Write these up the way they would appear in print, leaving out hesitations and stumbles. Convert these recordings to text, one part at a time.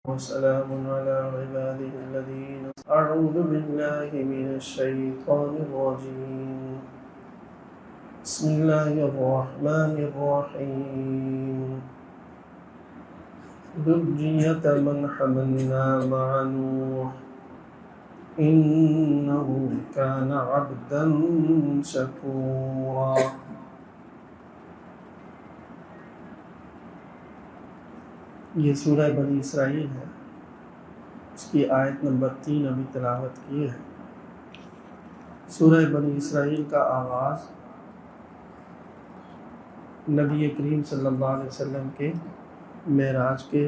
وسلام على عباده الذين أعوذ بالله من الشيطان الرجيم بسم الله الرحمن الرحيم ذرية من حملنا مع نوح إنه كان عبدا شكورا. یہ سورہ بنی اسرائیل ہے، اس کی آیت نمبر 3 ابھی تلاوت کی ہے۔ سورہ بنی اسرائیل کا آغاز نبی کریم صلی اللہ علیہ وسلم کے معراج کے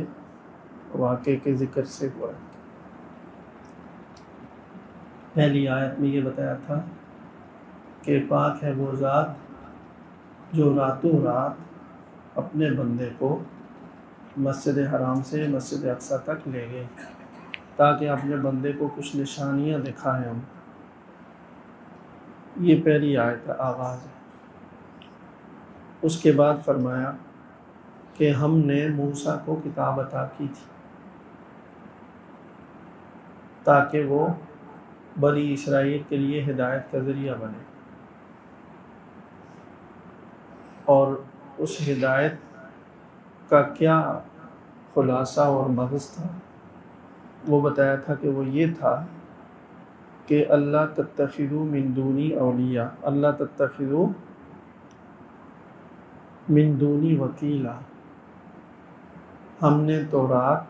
واقعے کے ذکر سے ہوا ہے۔ پہلی آیت میں یہ بتایا تھا کہ پاک ہے وہ ذات جو راتوں رات اپنے بندے کو مسجد حرام سے مسجد اقصی تک لے گئے تاکہ اپنے بندے کو کچھ نشانیاں دکھائیں ہم۔ یہ پہلی آیت کا آغاز ہے۔ اس کے بعد فرمایا کہ ہم نے موسیٰ کو کتاب عطا کی تھی تاکہ وہ بنی اسرائیل کے لیے ہدایت کا ذریعہ بنے، اور اس ہدایت کا کیا خلاصہ اور مغز تھا وہ بتایا تھا کہ وہ یہ تھا کہ اللہ تتخذوا من دونی اولیاء، اللہ تتخذوا من دونی وکیلا۔ ہم نے تورات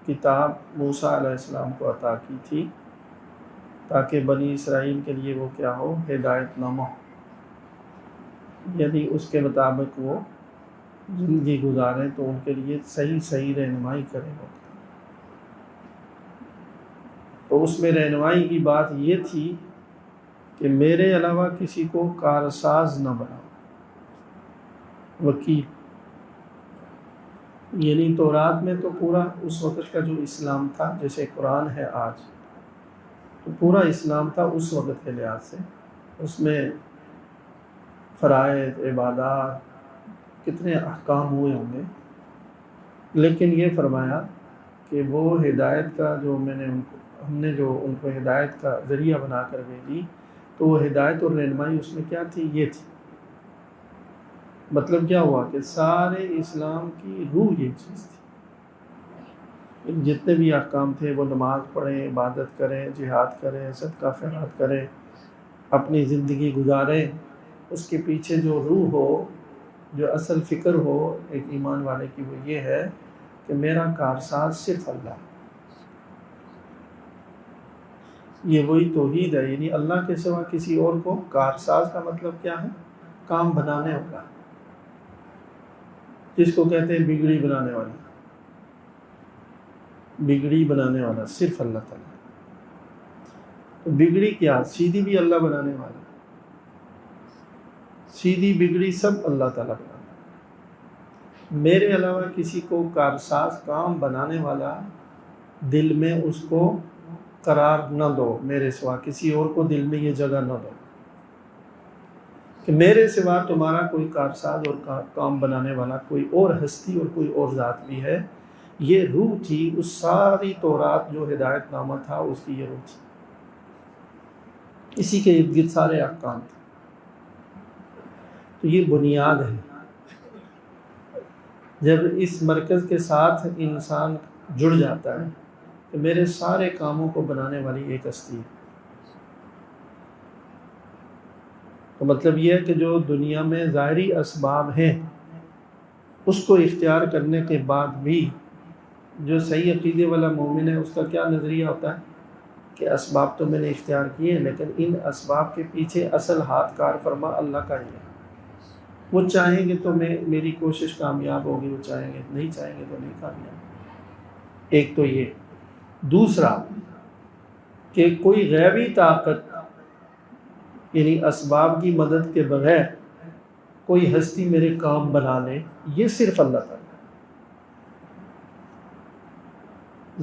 کتاب موسیٰ علیہ السلام کو عطا کی تھی تاکہ بنی اسرائیل کے لیے وہ کیا ہو، ہدایت نامہ، یعنی اس کے مطابق وہ زندگی گزاریں تو ان کے لیے صحیح رہنمائی کرے گا۔ تو اس میں رہنمائی کی بات یہ تھی کہ میرے علاوہ کسی کو کارساز نہ بناؤ، وکیل، یعنی تورات میں تو پورا اس وقت کا جو اسلام تھا، جیسے قرآن ہے آج، تو پورا اسلام تھا اس وقت کے لحاظ سے، اس میں فرائض، عبادات، کتنے احکام ہوئے ہوں گے، لیکن یہ فرمایا کہ وہ ہدایت کا جو ہم نے جو ان کو ہدایت کا ذریعہ بنا کر بھیجی، تو وہ ہدایت اور رہنمائی اس میں کیا تھی، یہ تھی۔ مطلب کیا ہوا کہ سارے اسلام کی روح یہ چیز تھی، جتنے بھی احکام تھے، وہ نماز پڑھیں، عبادت کریں، جہاد کریں، صدقہ خیرات کریں، اپنی زندگی گزاریں، اس کے پیچھے جو روح ہو، جو اصل فکر ہو ایک ایمان والے کی، وہ یہ ہے کہ میرا کارساز صرف اللہ، یہ وہی توحید ہے، یعنی اللہ کے سوا کسی اور کو کارساز کا مطلب کیا ہے، کام بنانے والا، جس کو کہتے ہیں بگڑی بنانے والا، بگڑی بنانے والا صرف اللہ تعالیٰ۔ تو بگڑی کیا، سیدھی بھی اللہ بنانے والا، سیدھی بگڑی سب اللہ تعالیٰ بنانے والا۔ میرے علاوہ کسی کو کارساز، کام بنانے والا، دل میں اس کو قرار نہ دو، میرے سوا کسی اور کو دل میں یہ جگہ نہ دو کہ میرے سوا تمہارا کوئی کارساز اور کام بنانے والا کوئی اور ہستی اور کوئی اور ذات بھی ہے۔ یہ روح تھی اس ساری تورات جو ہدایت نامہ تھا، اس کی یہ روح تھی، اسی کے ارد گرد سارے احکام تھے۔ تو یہ بنیاد ہے۔ جب اس مرکز کے ساتھ انسان جڑ جاتا ہے کہ میرے سارے کاموں کو بنانے والی ایک ہستی ہے، تو مطلب یہ ہے کہ جو دنیا میں ظاہری اسباب ہیں اس کو اختیار کرنے کے بعد بھی جو صحیح عقیدے والا مومن ہے، اس کا کیا نظریہ ہوتا ہے کہ اسباب تو میں نے اختیار کیے ہیں، لیکن ان اسباب کے پیچھے اصل ہاتھ کار فرما اللہ کا ہی ہے۔ وہ چاہیں گے تو میری کوشش کامیاب ہوگی، وہ چاہیں گے نہیں، چاہیں گے تو نہیں کامیاب۔ ایک تو یہ، دوسرا کہ کوئی غیبی طاقت، یعنی اسباب کی مدد کے بغیر کوئی ہستی میرے کام بنا لے، یہ صرف اللہ تعالیٰ۔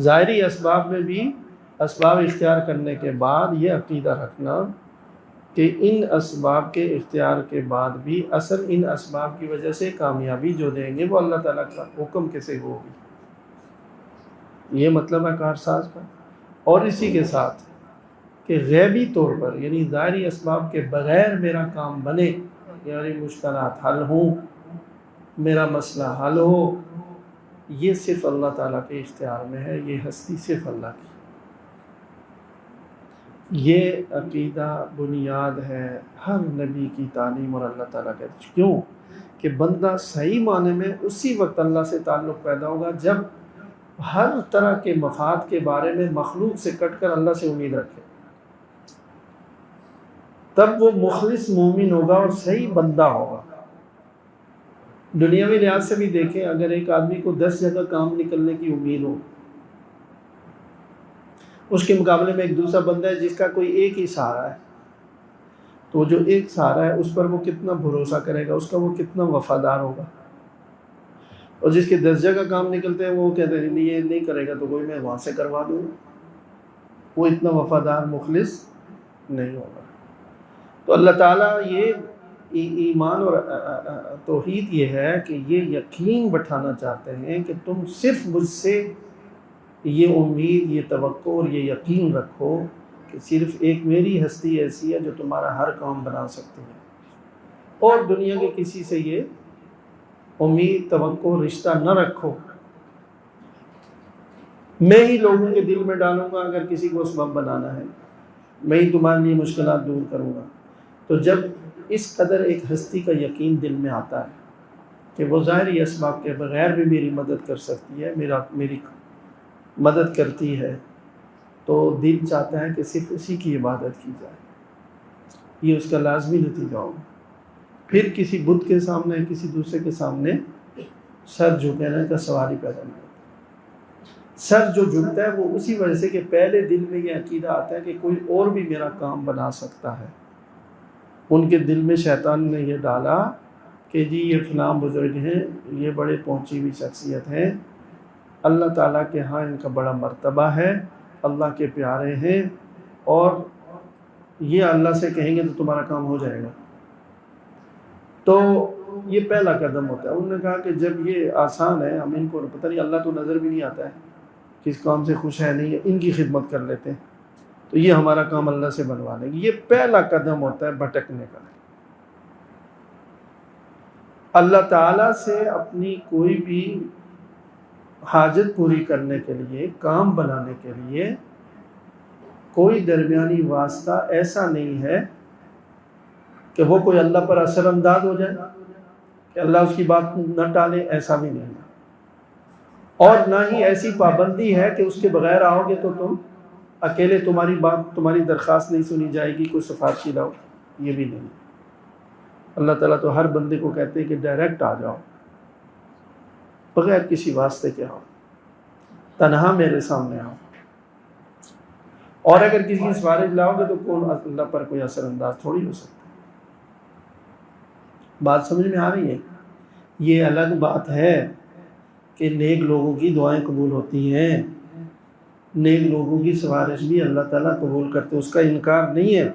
ظاہری اسباب میں بھی اسباب اختیار کرنے کے بعد یہ عقیدہ رکھنا کہ ان اسباب کے اختیار کے بعد بھی اصل ان اسباب کی وجہ سے کامیابی جو دیں گے وہ اللہ تعالیٰ کا حکم کیسے ہوگی، یہ مطلب ہے کارساز کا۔ اور اسی کے ساتھ کہ غیبی طور پر یعنی ظاہری اسباب کے بغیر میرا کام بنے، یعنی مشکلات حل ہوں، میرا مسئلہ حل ہو، یہ صرف اللہ تعالیٰ کے اختیار میں ہے، یہ ہستی صرف اللہ کی۔ یہ عقیدہ بنیاد ہے ہر نبی کی تعلیم اور اللہ تعالیٰ کا۔ کیوں کہ بندہ صحیح معنی میں اسی وقت اللہ سے تعلق پیدا ہوگا جب ہر طرح کے مفاد کے بارے میں مخلوق سے کٹ کر اللہ سے امید رکھے، تب وہ مخلص مومن ہوگا اور صحیح بندہ ہوگا۔ دنیاوی لحاظ سے بھی دیکھیں، اگر ایک آدمی کو 10 جگہ کام نکلنے کی امید ہو، اس کے مقابلے میں ایک دوسرا بندہ ہے جس کا کوئی ایک ہی سہارا ہے، تو جو ایک سہارا ہے اس پر وہ کتنا بھروسہ کرے گا، اس کا وہ کتنا وفادار ہوگا۔ اور جس کے 10 جگہ کام نکلتے ہیں وہ کہتے ہیں یہ نہیں کرے گا تو کوئی میں وہاں سے کروا دوں گا، وہ اتنا وفادار مخلص نہیں ہوگا۔ تو اللہ تعالیٰ یہ ایمان اور توحید یہ ہے کہ یہ یقین بٹھانا چاہتے ہیں کہ تم صرف مجھ سے یہ امید، یہ توقع اور یہ یقین رکھو کہ صرف ایک میری ہستی ایسی ہے جو تمہارا ہر کام بنا سکتی ہے، اور دنیا کے کسی سے یہ امید، توقع، رشتہ نہ رکھو۔ میں ہی لوگوں کے دل میں ڈالوں گا اگر کسی کو سبب بنانا ہے، میں ہی تمہارے لیے مشکلات دور کروں گا۔ تو جب اس قدر ایک ہستی کا یقین دل میں آتا ہے کہ وہ ظاہری اسباب کے بغیر بھی میری مدد کر سکتی ہے، میری مدد کرتی ہے، تو دل چاہتا ہے کہ صرف اسی کی عبادت کی جائے، یہ اس کا لازمی نتیجہ ہوگا۔ پھر کسی بت کے سامنے، کسی دوسرے کے سامنے سر جھکانے کا سوال ہی پیدا نہیں ہوتا۔ سر جو جھکتا ہے وہ اسی وجہ سے کہ پہلے دل میں یہ عقیدہ آتا ہے کہ کوئی اور بھی میرا کام بنا سکتا ہے۔ ان کے دل میں شیطان نے یہ ڈالا کہ جی یہ فلاں بزرگ ہیں، یہ بڑے پہنچی ہوئی شخصیت ہیں، اللہ تعالیٰ کے ہاں ان کا بڑا مرتبہ ہے، اللہ کے پیارے ہیں، اور یہ اللہ سے کہیں گے تو تمہارا کام ہو جائے گا۔ تو یہ پہلا قدم ہوتا ہے۔ انہوں نے کہا کہ جب یہ آسان ہے، ہم ان کو پتہ نہیں، اللہ تو نظر بھی نہیں آتا ہے، کس کام سے خوش ہے نہیں ہے، ان کی خدمت کر لیتے ہیں، تو یہ ہمارا کام اللہ سے بنوا لیں گے۔ یہ پہلا قدم ہوتا ہے بھٹکنے کا۔ اللہ تعالیٰ سے اپنی کوئی بھی حاجت پوری کرنے کے لیے، کام بنانے کے لیے کوئی درمیانی واسطہ ایسا نہیں ہے کہ وہ کوئی اللہ پر اثر انداز ہو جائے، کہ اللہ اس کی بات نہ ٹالے، ایسا بھی نہیں ہے۔ اور نہ ہی ایسی پابندی ہے کہ اس کے بغیر آؤ گے تو تم اکیلے تمہاری بات، تمہاری درخواست نہیں سنی جائے گی، کوئی سفارشی لاؤ، یہ بھی نہیں۔ اللہ تعالیٰ تو ہر بندے کو کہتے ہیں کہ ڈائریکٹ آ جاؤ، بغیر کسی واسطے کے آؤ، تنہا میرے سامنے آؤ۔ اور اگر کسی کی سفارش لاؤ گے تو کون اللہ پر کوئی اثر انداز تھوڑی ہو سکتا ہے۔ بات سمجھ میں آ رہی ہے؟ یہ الگ بات ہے کہ نیک لوگوں کی دعائیں قبول ہوتی ہیں، نیک لوگوں کی سفارش بھی اللہ تعالیٰ قبول کرتے، اس کا انکار نہیں ہے،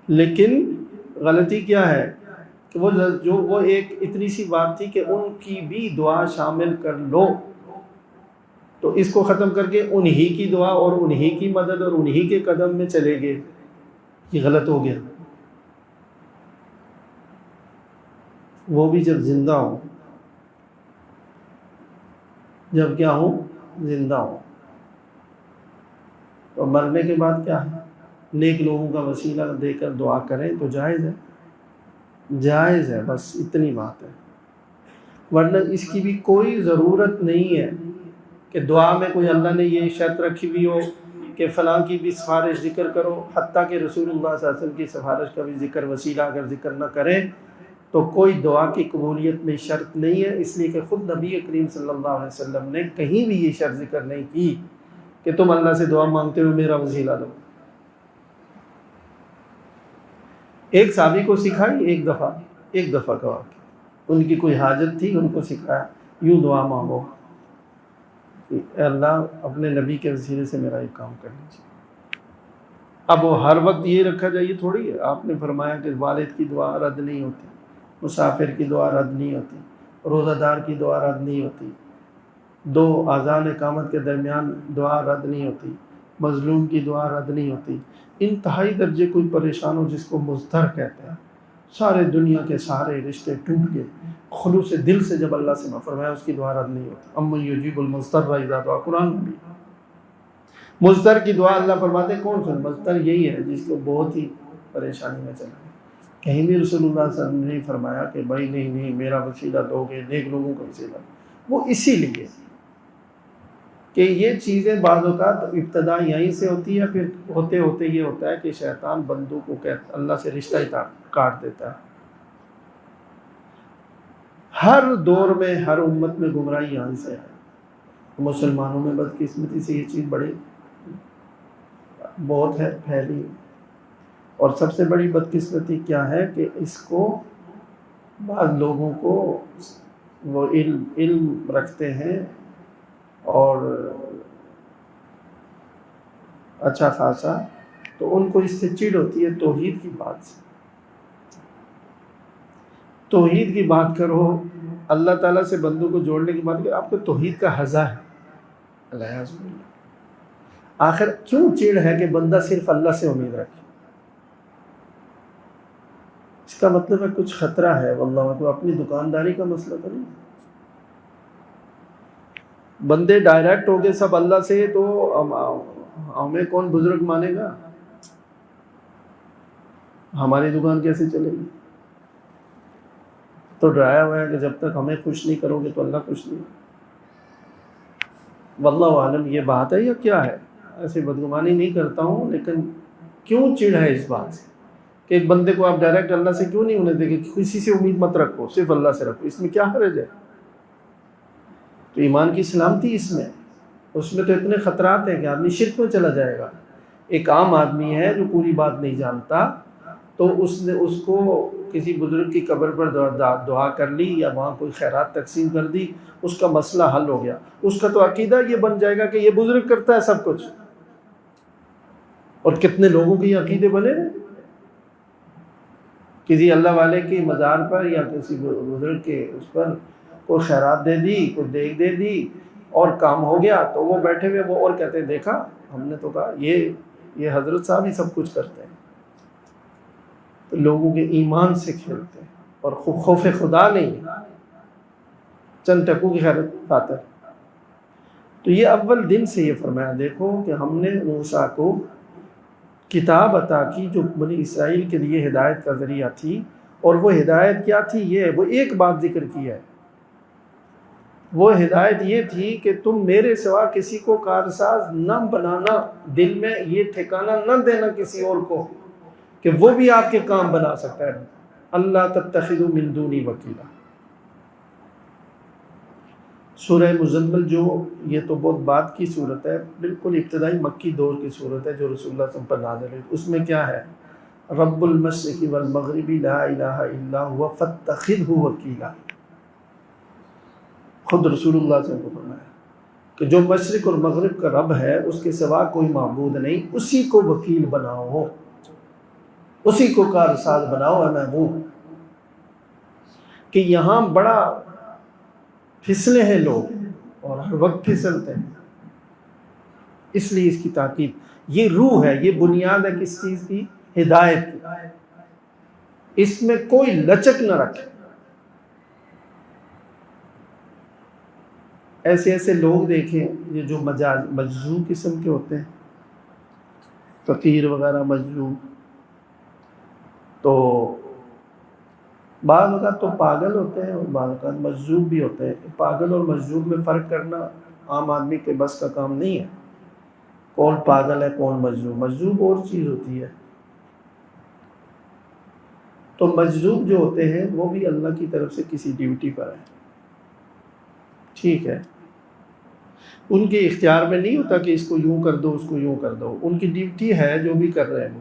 لیکن غلطی کیا ہے کہ وہ ایک اتنی سی بات تھی کہ ان کی بھی دعا شامل کر لو، تو اس کو ختم کر کے انہی کی دعا اور انہی کی مدد اور انہی کے قدم میں چلے گئے، یہ غلط ہو گیا۔ وہ بھی جب زندہ ہوں، جب کیا ہوں؟ زندہ ہوں۔ تو مرنے کے بعد کیا ہے؟ نیک لوگوں کا وسیلہ دے کر دعا کریں تو جائز ہے، جائز ہے، بس اتنی بات ہے۔ ورنہ اس کی بھی کوئی ضرورت نہیں ہے کہ دعا میں کوئی اللہ نے یہ شرط رکھی ہوئی ہو کہ فلاں کی بھی سفارش ذکر کرو، حتیٰ کہ رسول اللہ صلی اللہ علیہ وسلم کی سفارش کا بھی ذکر، وسیلہ اگر ذکر نہ کریں تو کوئی دعا کی قبولیت میں شرط نہیں ہے، اس لیے کہ خود نبی کریم صلی اللہ علیہ وسلم نے کہیں بھی یہ شرط ذکر نہیں کی کہ تم اللہ سے دعا مانگتے ہوئے میرا وسیلہ دو۔ ایک صحابی کو سکھائی ایک دفعہ کا واقعہ، ان کی کوئی حاجت تھی، ان کو سکھایا یوں دعا مانگو کہ اے اللہ اپنے نبی کے وسیلے سے میرا یہ کام کر لیجیے۔ اب وہ ہر وقت یہ رکھا جائے تھوڑی ہے، آپ نے فرمایا کہ والد کی دعا رد نہیں ہوتی، مسافر کی دعا رد نہیں ہوتی، روزہ دار کی دعا رد نہیں ہوتی، دو اذان اقامت کے درمیان دعا رد نہیں ہوتی، مظلوم کی دعا رد نہیں ہوتی۔ انتہائی درجے کوئی پریشان ہو جس کو مضطر کہتے ہیں، سارے دنیا کے سارے رشتے ٹوٹ گئے، خلوص دل سے جب اللہ سے فرمایا اس کی دعا رد نہیں ہوتی۔ امن یجیب المضطر اذا دعا، قرآن میں بھی مضطر کی دعا اللہ فرماتے ہیں کون سن؟ مضطر یہی ہے جس کو بہت ہی پریشانی میں چلا ہے۔ کہیں بھی رسول اللہ صلی اللہ علیہ وسلم نے فرمایا کہ بھائی نہیں میرا وسیلہ دو گے، نیک لوگوں کا وسیلہ، وہ اسی لیے کہ یہ چیزیں بعض اوقات ابتدا یہیں سے ہوتی ہے، پھر ہوتے ہوتے یہ ہوتا ہے کہ شیطان بندوں کو اللہ سے رشتہ ہی کاٹ دیتا ہے۔ ہر دور میں ہر امت میں گمراہی یہاں سے ہے۔ مسلمانوں میں بدقسمتی سے یہ چیز بہت ہے پھیلی، اور سب سے بڑی بدقسمتی کیا ہے کہ اس کو بعض لوگوں کو وہ علم رکھتے ہیں اور اچھا خاصا، تو ان کو اس سے چڑ ہوتی ہے توحید کی بات سے۔ توحید کی بات کرو، اللہ تعالیٰ سے بندوں کو جوڑنے کی بات کرو، آپ کو توحید کا ہزا ہے، اللہ آخر کیوں چڑ ہے کہ بندہ صرف اللہ سے امید رکھے؟ اس کا مطلب ہے کچھ خطرہ ہے، واللہ کو اپنی دکانداری کا مسئلہ تو نہیں۔ بندے ڈائریکٹ ہو گئے سب اللہ سے، تو ہمیں کون بزرگ مانے گا؟ ہماری دکان کیسے چلے گی؟ تو ڈرایا ہوا ہے کہ جب تک ہمیں خوش نہیں کرو گے تو اللہ خوش نہیں۔ واللہ عالم یہ بات ہے یا کیا ہے؟ ایسے بدگمانی نہیں کرتا ہوں، لیکن کیوں چڑ ہے اس بات سے کہ ایک بندے کو آپ ڈائریکٹ اللہ سے کیوں نہیں ہونے دیں گے؟ کسی سے امید مت رکھو، صرف اللہ سے رکھو، اس میں کیا حرج ہے؟ تو ایمان کی سلامتی اس میں تو اتنے خطرات ہیں کہ آدمی شرک میں چلا جائے گا۔ ایک عام آدمی ہے جو پوری بات نہیں جانتا، تو اس نے اس کو کسی بزرگ کی قبر پر دعا کر لی یا وہاں کوئی خیرات تقسیم کر دی، اس کا مسئلہ حل ہو گیا۔ اس کا تو عقیدہ یہ بن جائے گا کہ یہ بزرگ کرتا ہے سب کچھ، اور کتنے لوگوں کے یہ عقیدے بنے، کسی اللہ والے کی مزار پر یا کسی بزرگ کے اس پر کوئی خیرات دے دی، کوئی دیگ دے دی اور کام ہو گیا، تو وہ بیٹھے ہوئے وہ اور کہتے ہیں دیکھا ہم نے تو کہا یہ حضرت صاحب ہی سب کچھ کرتے ہیں۔ تو لوگوں کے ایمان سے کھیلتے ہیں، اور خوف خدا نہیں، چند ٹکوں کی خاطر۔ تو یہ اول دن سے یہ فرمایا، دیکھو کہ ہم نے موسیٰ کو کتاب عطا کی جو بنی اسرائیل کے لیے ہدایت کا ذریعہ تھی، اور وہ ہدایت کیا تھی؟ وہ ایک بات ذکر کی ہے، وہ ہدایت یہ تھی کہ تم میرے سوا کسی کو کارساز نہ بنانا، دل میں یہ ٹھکانہ نہ دینا کسی اور کو کہ وہ بھی آپ کے کام بنا سکتا ہے۔ اللہ تتخذوا من دونی وکیلا۔ سورہ مزمل جو یہ تو بہت بعد کی صورت ہے، بالکل ابتدائی مکی دور کی صورت ہے جو رسول اللہ صلی اللہ علیہ وسلم پر نازل ہوئی۔ اس میں کیا ہے؟ رب المشرق والمغرب لا الہ الا هو فاتخذہ وکیلا۔ خود رسول اللہ صلی اللہ علیہ وسلم کو فرمایا کہ جو مشرق اور مغرب کا رب ہے اس کے سوا کوئی معبود نہیں، اسی کو وکیل بناؤ، اسی کو کارساز بناؤ۔ اے محبوب کہ یہاں بڑا پھسلے ہیں لوگ اور ہر وقت پھسلتے ہیں، اس لیے اس کی تاکید، یہ روح ہے، یہ بنیاد ہے کس چیز کی؟ ہدایت کی۔ اس میں کوئی لچک نہ رکھے۔ ایسے لوگ دیکھیں یہ جو مجذوب قسم کے ہوتے ہیں، فقیر وغیرہ مجذوب، تو بعض اوقات تو پاگل ہوتے ہیں اور بعض اوقات مجذوب بھی ہوتے ہیں۔ پاگل اور مجذوب میں فرق کرنا عام آدمی کے بس کا کام نہیں ہے، کون پاگل ہے کون مجذوب۔ مجذوب اور چیز ہوتی ہے۔ تو مجذوب جو ہوتے ہیں وہ بھی اللہ کی طرف سے کسی ڈیوٹی پر ہیں، ٹھیک ہے، ان کے اختیار میں نہیں ہوتا کہ اس کو یوں کر دو اس کو یوں کر دو، ان کی ڈیوٹی ہے جو بھی کر رہے ہیں۔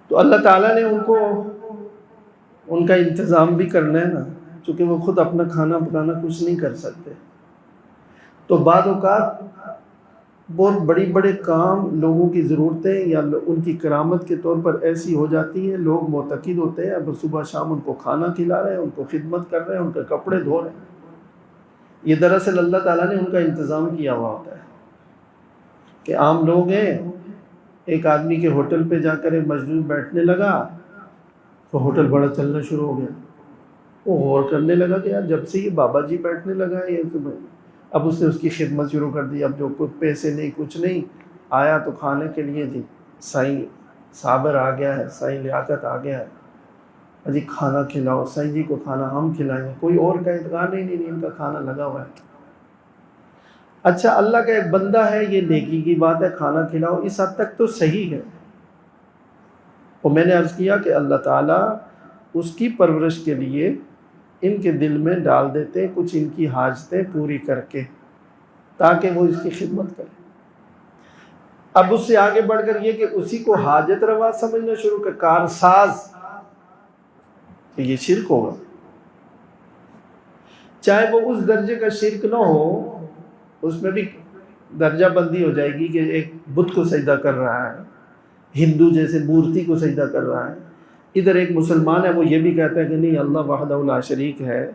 تو اللہ تعالیٰ نے ان کو ان کا انتظام بھی کرنا ہے نا، چونکہ وہ خود اپنا کھانا پکانا کچھ نہیں کر سکتے۔ تو بعض اوقات بہت بڑے کام، لوگوں کی ضرورتیں یا ان کی کرامت کے طور پر ایسی ہو جاتی ہیں، لوگ معتقد ہوتے ہیں اب صبح شام ان کو کھانا کھلا رہے ہیں، ان کو خدمت کر رہے ہیں، ان کے کپڑے دھو رہے ہیں۔ یہ دراصل اللہ تعالیٰ نے ان کا انتظام کیا ہوا ہوتا ہے کہ عام لوگ ہیں، ایک آدمی کے ہوٹل پہ جا کر ایک مزدور بیٹھنے لگا تو ہوٹل بڑا چلنا شروع ہو گیا۔ وہ غور کرنے لگا کہ یار جب سے یہ بابا جی بیٹھنے لگا ہے یہ تو، اب اس نے اس کی خدمت شروع کر دی۔ اب جو کچھ پیسے نہیں کچھ نہیں، آیا تو کھانے کے لیے جی سائیں صابر آ گیا ہے، سائیں لیاقت آ گیا ہے، جی کھانا کھلاؤ، سائیں جی کو کھانا ہم کھلائیں گے، کوئی اور کا انتظار نہیں، ان کا کھانا لگا ہوا ہے۔ اچھا اللہ کا ایک بندہ ہے، یہ نیکی کی بات ہے، کھانا کھلاؤ، اس حد تک تو صحیح ہے۔ اور میں نے عرض کیا کہ اللہ تعالیٰ اس کی پرورش کے لیے ان کے دل میں ڈال دیتے کچھ ان کی حاجتیں پوری کر کے، تاکہ وہ اس کی خدمت کرے۔ اب اس سے آگے بڑھ کر یہ کہ اسی کو حاجت روا سمجھنا شروع کر، کارساز، کہ یہ شرک ہوگا۔ چاہے وہ اس درجے کا شرک نہ ہو، اس میں بھی درجہ بندی ہو جائے گی کہ ایک بت کو سجدہ کر رہا ہے، ہندو جیسے مورتی کو سجدہ کر رہا ہے، ادھر ایک مسلمان ہے وہ یہ بھی کہتا ہے کہ نہیں اللہ وحدہ لا شریک ہے،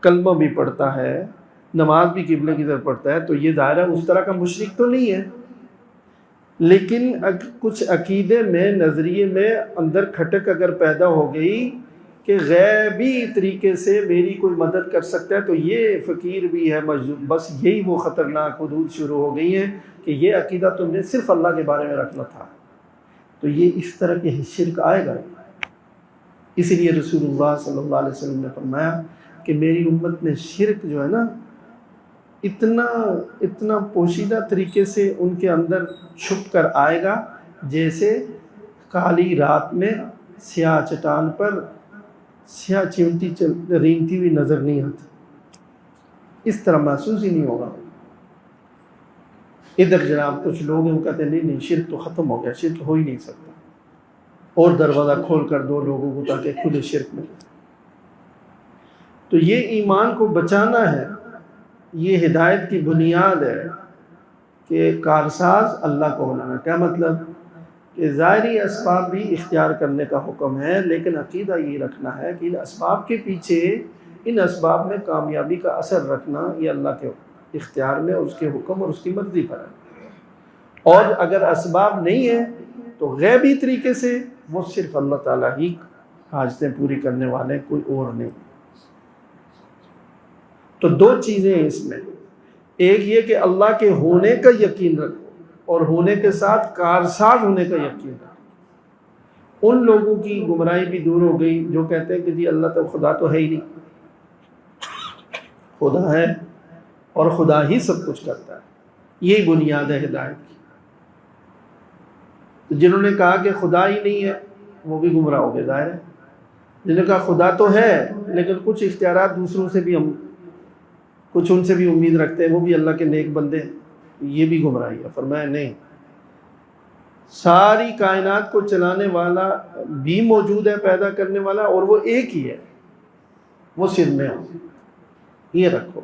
کلمہ بھی پڑھتا ہے، نماز بھی قبلے کی طرف پڑھتا ہے، تو یہ ظاہر ہے اس طرح کا مشرک تو نہیں ہے، لیکن کچھ عقیدے میں، نظریے میں اندر کھٹک اگر پیدا ہو گئی کہ غیبی طریقے سے میری کوئی مدد کر سکتا ہے تو یہ فقیر بھی ہے مجذوب، بس یہی وہ خطرناک حدود شروع ہو گئی ہیں کہ یہ عقیدہ تم نے صرف اللہ کے بارے میں رکھنا تھا، تو یہ اس طرح کے شرک آئے گا۔ اسی لیے رسول اللہ صلی اللہ علیہ وسلم نے فرمایا کہ میری امت میں شرک جو ہے نا اتنا پوشیدہ طریقے سے ان کے اندر چھپ کر آئے گا، جیسے کالی رات میں سیاہ چٹان پر سیاہ چیونٹی رینگتی ہوئی نظر نہیں آتی، اس طرح محسوس ہی نہیں ہوگا۔ ادھر جناب کچھ لوگ ہیں وہ کہتے ہیں نہیں شرک تو ختم ہو گیا، شرک ہو ہی نہیں سکتا، اور دروازہ کھول کر دو لوگوں کو تاکہ کھلے شرک میں۔ تو یہ ایمان کو بچانا ہے، یہ ہدایت کی بنیاد ہے کہ کارساز اللہ کو بنانا۔ کیا مطلب؟ کہ ظاہری اسباب بھی اختیار کرنے کا حکم ہے، لیکن عقیدہ یہ رکھنا ہے کہ ان اسباب کے پیچھے، ان اسباب میں کامیابی کا اثر رکھنا یہ اللہ کے اختیار میں اور اس کے حکم اور اس کی مرضی پر ہے۔ اور اگر اسباب نہیں ہیں تو غیبی طریقے سے وہ صرف اللہ تعالیٰ ہی حاجتیں پوری کرنے والے، کوئی اور نہیں۔ تو دو چیزیں ہیں اس میں، ایک یہ کہ اللہ کے ہونے کا یقین رکھو، اور ہونے کے ساتھ کارساز ہونے کا یقین رکھو۔ ان لوگوں کی گمراہی بھی دور ہو گئی جو کہتے ہیں کہ جی اللہ تو خدا تو ہے ہی نہیں، خدا ہے اور خدا ہی سب کچھ کرتا ہے، یہی بنیاد ہے ہدایت کی۔ جنہوں نے کہا کہ خدا ہی نہیں ہے وہ بھی گمراہ ہو گئے، ظاہر ہے۔ جنہوں نے کہا خدا تو ہے لیکن کچھ اختیارات دوسروں سے بھی، ہم کچھ ان سے بھی امید رکھتے ہیں، وہ بھی اللہ کے نیک بندے ہیں، یہ بھی گمراہی ہے۔ فرمایا نہیں، ساری کائنات کو چلانے والا بھی موجود ہے، پیدا کرنے والا، اور وہ ایک ہی ہے، وہ سر میں ہو، یہ رکھو۔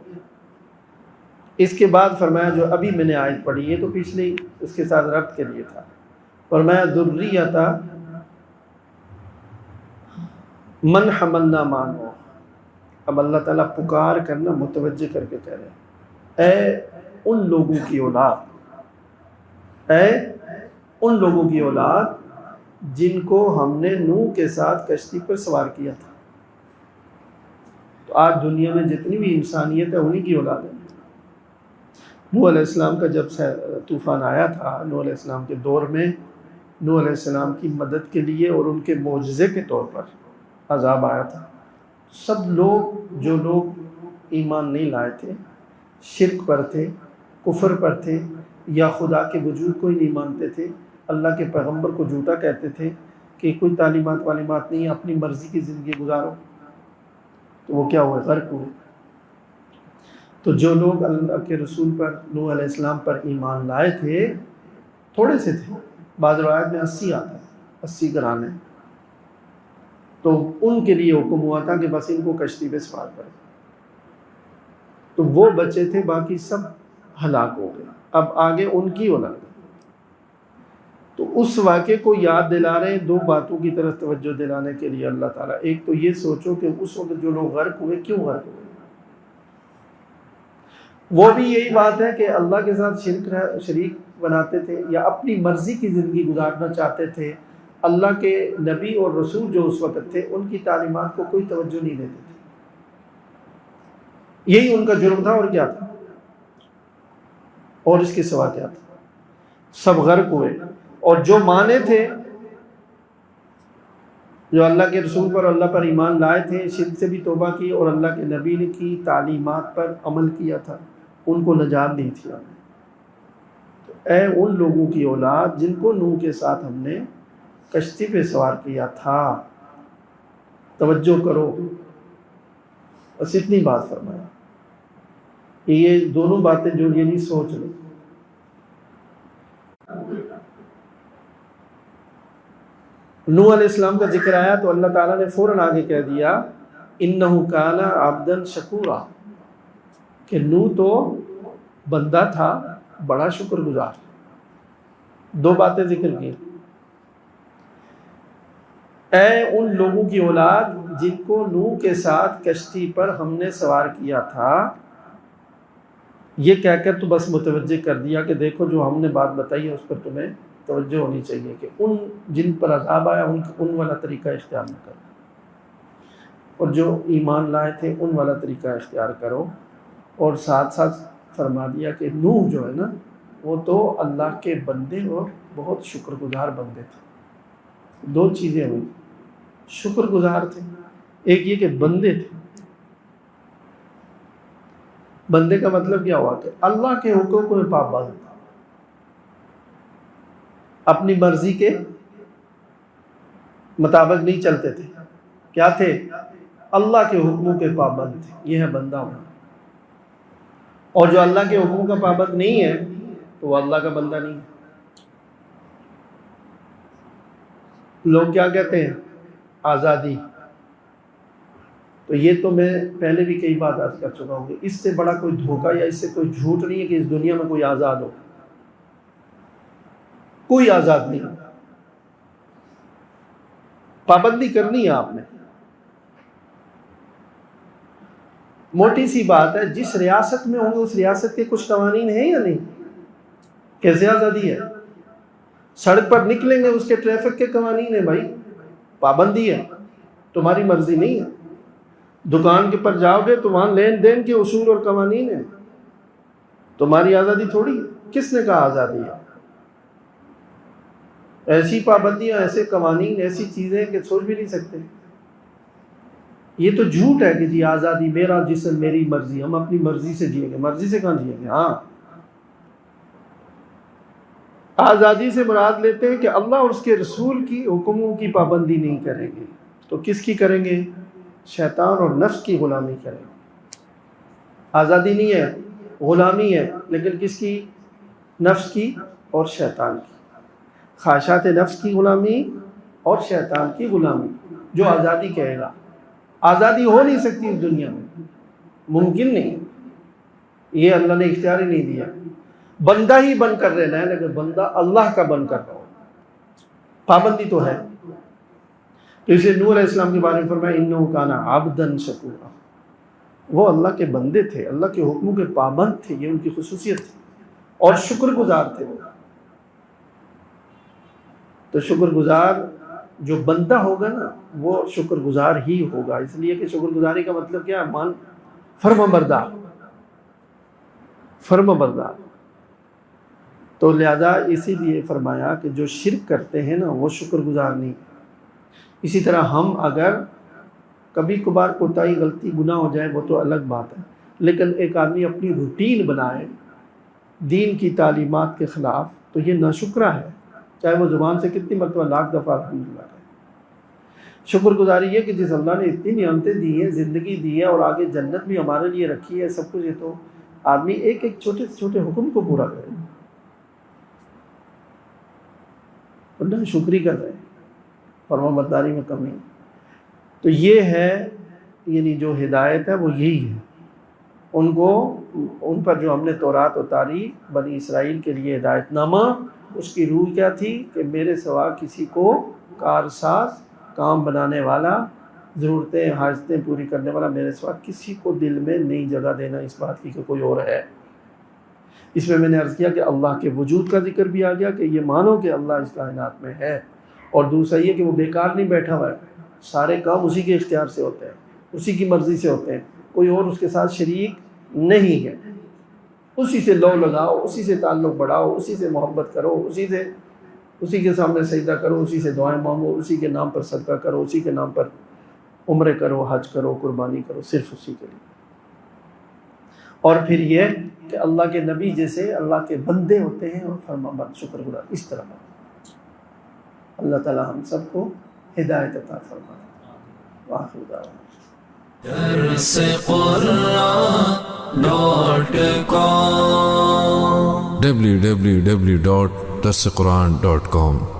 اس کے بعد فرمایا جو ابھی میں نے آیت پڑھی ہے تو پچھلی اس کے ساتھ ربط کے لیے تھا، فرمایا ذریۃ من حملنا معہ۔ اب اللہ تعالیٰ پکار کرنا متوجہ کر کے کہہ رہے ہیں، اے ان لوگوں کی اولاد، اے ان لوگوں کی اولاد جن کو ہم نے نوح کے ساتھ کشتی پر سوار کیا تھا۔ تو آج دنیا میں جتنی بھی انسانیت ہے انہی کی اولاد ہے۔ نوح علیہ السلام کا جب طوفان آیا تھا، نوح علیہ السلام کے دور میں نوح علیہ السلام کی مدد کے لیے اور ان کے معجزے کے طور پر عذاب آیا تھا۔ سب لوگ، جو لوگ ایمان نہیں لائے تھے، شرک پر تھے، کفر پر تھے، یا خدا کے وجود کو ہی نہیں مانتے تھے، اللہ کے پیغمبر کو جھوٹا کہتے تھے کہ کوئی تعلیمات والی بات نہیں ہے، اپنی مرضی کی زندگی گزارو، تو وہ کیا ہوئے؟ غرق ہوئے۔ تو جو لوگ اللہ کے رسول پر، نوح علیہ السلام پر ایمان لائے تھے، تھوڑے سے تھے، بعض روایت میں 80 آتا ہے، 80 گھرانے، تو ان کے لیے حکم ہوا تھا کہ بس ان کو کشتی پہ سوار کریں، تو وہ بچے تھے، باقی سب ہلاک ہو گئے، اب آگے ان کی اولاد ہے۔ تو اس واقعے کو یاد دلا رہے ہیں دو باتوں کی طرف توجہ دلانے کے لیے اللہ تعالیٰ۔ ایک تو یہ سوچو کہ اس وقت جو لوگ غرق ہوئے کیوں غرق ہوئے، وہ بھی یہی بات ہے کہ اللہ کے ساتھ شریک بناتے تھے یا اپنی مرضی کی زندگی گزارنا چاہتے تھے۔ اللہ کے نبی اور رسول جو اس وقت تھے ان کی تعلیمات کو کوئی توجہ نہیں دیتے تھے، یہی ان کا جرم تھا، اور کیا تھا، اور اس کے سوا کیا تھا، سب غرق ہوئے۔ اور جو مانے تھے، جو اللہ کے رسول پر اللہ پر ایمان لائے تھے، شرک سے بھی توبہ کی اور اللہ کے نبی نے کی تعلیمات پر عمل کیا تھا، ان کو نجات نہیں تھی۔ تو اے ان لوگوں کی اولاد جن کو نوح کے ساتھ ہم نے کشتی پہ سوار کیا تھا، توجہ کرو، بس اتنی بات فرمایا۔ یہ دونوں باتیں جو یہ نہیں سوچ لو۔ نوح علیہ السلام کا ذکر آیا تو اللہ تعالیٰ نے فوراً آگے کہہ دیا انہ کان عبدا شکورا، کہ نوح تو بندہ تھا بڑا شکر گزار۔ دو باتیں ذکر کی، اے ان لوگوں کی اولاد جن کو نوح کے ساتھ کشتی پر ہم نے سوار کیا تھا، یہ کہہ کر تو بس متوجہ کر دیا کہ دیکھو جو ہم نے بات بتائی ہے اس پر تمہیں توجہ ہونی چاہیے کہ ان جن پر عذاب آیا ان والا طریقہ اختیار نہ کرو، اور جو ایمان لائے تھے ان والا طریقہ اختیار کرو۔ اور ساتھ ساتھ فرما دیا کہ نوح جو ہے نا وہ تو اللہ کے بندے اور بہت شکر گزار بندے تھے۔ دو چیزیں ہوئی، شکر گزار تھے، ایک یہ کہ بندے تھے۔ بندے کا مطلب کیا ہوا کہ اللہ کے حکم کو پابند تھا، اپنی مرضی کے مطابق نہیں چلتے تھے، کیا تھے، اللہ کے حکموں کے پابند تھے۔ یہ ہے بندہ ہونا۔ اور جو اللہ کے حکموں کا پابند نہیں ہے تو وہ اللہ کا بندہ نہیں ہے۔ لوگ کیا کہتے ہیں، آزادی، تو یہ تو میں پہلے بھی کئی بات عرض کر چکا ہوں کہ اس سے بڑا کوئی دھوکہ یا اس سے کوئی جھوٹ نہیں ہے کہ اس دنیا میں کوئی آزاد ہو۔ کوئی آزاد نہیں، پابندی کرنی ہے آپ نے۔ موٹی سی بات ہے، جس ریاست میں ہوں گے اس ریاست کے کچھ قوانین ہیں یا نہیں؟ کیسے آزادی ہے؟ سڑک پر نکلیں گے اس کے ٹریفک کے قوانین ہیں بھائی، پابندی ہے، تمہاری مرضی نہیں ہے۔ دکان کے پر جاؤ گے تو وہاں لین دین کے اصول اور قوانین ہیں، تمہاری آزادی تھوڑی ہے۔ کس نے کہا آزادی ہے؟ ایسی پابندیاں، ایسے قوانین، ایسی چیزیں کہ سوچ بھی نہیں سکتے۔ یہ تو جھوٹ ہے کہ جی آزادی، میرا جسم میری مرضی، ہم اپنی مرضی سے جئیں گے۔ مرضی سے کہاں جئیں گے؟ ہاں، آزادی سے مراد لیتے ہیں کہ اللہ اور اس کے رسول کی حکموں کی پابندی نہیں کریں گے تو کس کی کریں گے؟ شیطان اور نفس کی غلامی کریں گے۔ آزادی نہیں ہے، غلامی ہے، لیکن کس کی؟ نفس کی اور شیطان کی، خواہشات نفس کی غلامی اور شیطان کی غلامی۔ جو آزادی کہے گا، آزادی ہو نہیں سکتی اس دنیا میں، ممکن نہیں، یہ اللہ نے اختیار ہی نہیں دیا۔ بندہ ہی بن کر رہنا ہے، لیکن بندہ اللہ کا بن کر رہو، پابندی تو ہے۔ تو اسے نوح علیہ السلام کے بارے میں فرمایا انہ کان عبدا شکورا، وہ اللہ کے بندے تھے، اللہ کے حکموں کے پابند تھے، یہ ان کی خصوصیت تھی، اور شکر گزار تھے وہ۔ تو شکر گزار جو بندہ ہوگا نا وہ شکر گزار ہی ہوگا، اس لیے کہ شکر گزاری کا مطلب کیا ہے؟ فرما بردار، فرما بردار۔ تو لہذا اسی لیے فرمایا کہ جو شرک کرتے ہیں نا وہ شکر گزار نہیں۔ اسی طرح ہم اگر کبھی کبھار کوتاہی، غلطی، گناہ ہو جائے وہ تو الگ بات ہے، لیکن ایک آدمی اپنی روٹین بنائے دین کی تعلیمات کے خلاف تو یہ ناشکرہ ہے، چاہے وہ زبان سے کتنی مرتبہ لاکھ دفعہ الحمدللہ کہے۔ شکر گزاری یہ کہ جس اللہ نے اتنی نعمتیں دی ہیں، زندگی دی ہے اور آگے جنت بھی ہمارے لیے رکھی ہے، سب کچھ، یہ تو آدمی ایک ایک چھوٹے سے چھوٹے حکم کو پورا کرے، اللہ شکری کر رہے ہیں، فرما برداری میں کمی۔ تو یہ ہے، یعنی جو ہدایت ہے وہ یہی ہے، ان پر جو ہم نے تورات اتاری بنی اسرائیل کے لیے ہدایت نامہ، اس کی روح کیا تھی کہ میرے سوا کسی کو کارساز، کام بنانے والا، ضرورتیں حاجتیں پوری کرنے والا میرے سوا کسی کو دل میں نہیں جگہ دینا اس بات کی کہ کوئی اور ہے۔ اس میں نے عرض کیا کہ اللہ کے وجود کا ذکر بھی آ گیا کہ یہ مانو کہ اللہ اس کائنات میں ہے، اور دوسرا یہ کہ وہ بیکار نہیں بیٹھا ہوا ہے، سارے کام اسی کے اختیار سے ہوتے ہیں، اسی کی مرضی سے ہوتے ہیں، کوئی اور اس کے ساتھ شریک نہیں ہے۔ اسی سے لو لگاؤ، اسی سے تعلق بڑھاؤ، اسی سے محبت کرو، اسی کے سامنے سجدہ کرو، اسی سے دعائیں مانگو، اسی کے نام پر صدقہ کرو، اسی کے نام پر عمرے کرو، حج کرو، قربانی کرو، صرف اسی کے لیے۔ اور پھر یہ کہ اللہ کے نبی جیسے اللہ کے بندے ہوتے ہیں اور فرما بردار، شکر گزار، اس طرح اللہ تعالی ہم سب کو ہدایت عطا فرمائے۔ وآخر دعوانا www.darsequran.com